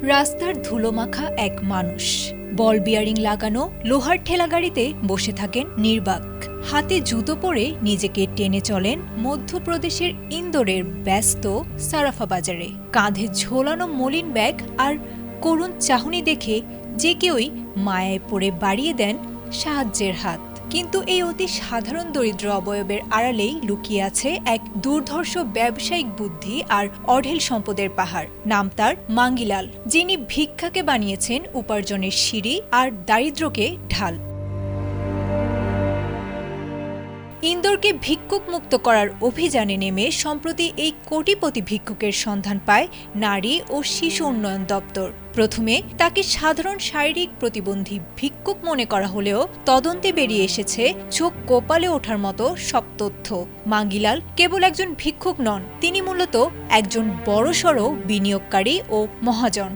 রাস্তার ধুলোমাখা এক মানুষ বল বিয়ারিং লাগানো লোহার ঠেলাগাড়িতে বসে থাকেন নির্বাক। হাতে জুতো পরে নিজেকে টেনে চলেন মধ্যপ্রদেশের ইন্দোরের ব্যস্ত সারাফা বাজারে। কাঁধে ঝোলানো মলিন ব্যাগ আর করুণ চাহনি দেখে যে কেউই মায়ায় পড়ে বাড়িয়ে দেন সাহায্যের হাত। কিন্তু এই অতি সাধারণ দরিদ্র অবয়বের আড়ালেই লুকিয়ে আছে এক দুর্ধর্ষ ব্যবসায়িক বুদ্ধি আর অঢেল সম্পদের পাহাড়। নাম তার মাঙ্গিলাল, যিনি ভিক্ষাকে বানিয়েছেন উপার্জনের সিঁড়ি আর দারিদ্র্যকে ঢাল। ইন্দোরকে ভিক্ষুক মুক্ত করার অভিযানে নেমে সম্প্রতি এই কোটিপতি ভিক্ষুকের সন্ধান পায় নারী ও শিশু উন্নয়ন দপ্তর। প্রথমে তাকে সাধারণ শারীরিক প্রতিবন্ধী ভিক্ষুক মনে করা হলেও তদন্তে বেরিয়ে এসেছে চোখ কপালে ওঠার মতো সব তথ্য। মাঙ্গিলাল কেবল একজন ভিক্ষুক নন, তিনি মূলত একজন বড়সড় বিনিয়োগকারী ও মহাজন।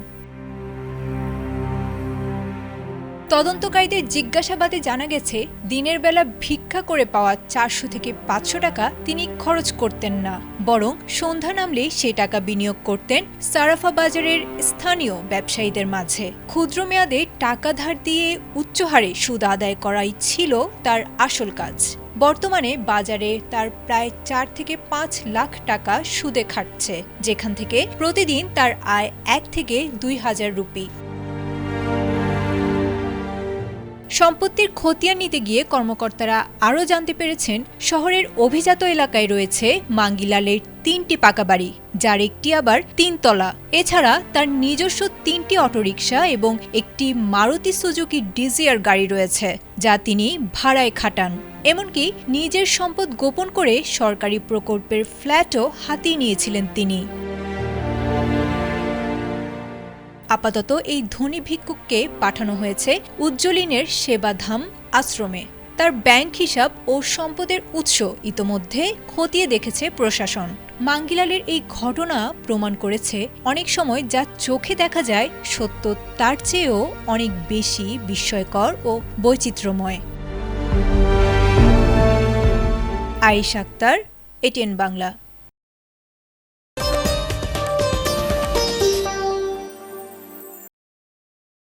তদন্তকারীদের জিজ্ঞাসাবাদে জানা গেছে, দিনের বেলা ভিক্ষা করে পাওয়া 400 থেকে 500 টাকা তিনি খরচ করতেন না, বরং সন্ধ্যা নামলেই সে টাকা বিনিয়োগ করতেন সারাফা বাজারের স্থানীয় ব্যবসায়ীদের মাঝে। ক্ষুদ্র মেয়াদে টাকা ধার দিয়ে উচ্চ হারে সুদ আদায় করাই ছিল তার আসল কাজ। বর্তমানে বাজারে তার প্রায় 4 থেকে 5 লাখ টাকা সুদে খাটছে, যেখান থেকে প্রতিদিন তার আয় 1 থেকে 2,000 রুপি। সম্পত্তির খতিয়ান নিতে গিয়ে কর্মকর্তারা আরও জানতে পেরেছেন, শহরের অভিজাত এলাকায় রয়েছে মাঙ্গিলালের 3টি পাকা বাড়ি, যার একটি আবার 3 তলা। এছাড়া তার নিজস্ব 3টি অটোরিকশা এবং একটি মারুতি সুজুকি ডিজিয়ার গাড়ি রয়েছে, যা তিনি ভাড়ায় খাটান। এমনকি নিজের সম্পদ গোপন করে সরকারি প্রকল্পের ফ্ল্যাটও হাতিয়ে নিয়েছিলেন তিনি। আপাতত এই ধনী ভিক্ষুককে পাঠানো হয়েছে উজ্জ্বলিনের সেবাধাম আশ্রমে। তার ব্যাংক হিসাব ও সম্পদের উৎস ইতোমধ্যে খতিয়ে দেখেছে প্রশাসন। মাঙ্গিলালের এই ঘটনা প্রমাণ করেছে, অনেক সময় যা চোখে দেখা যায় সত্য তার চেয়েও অনেক বেশি বিস্ময়কর ও বৈচিত্র্যময়। আয়েশা আক্তার, এটিএন বাংলা।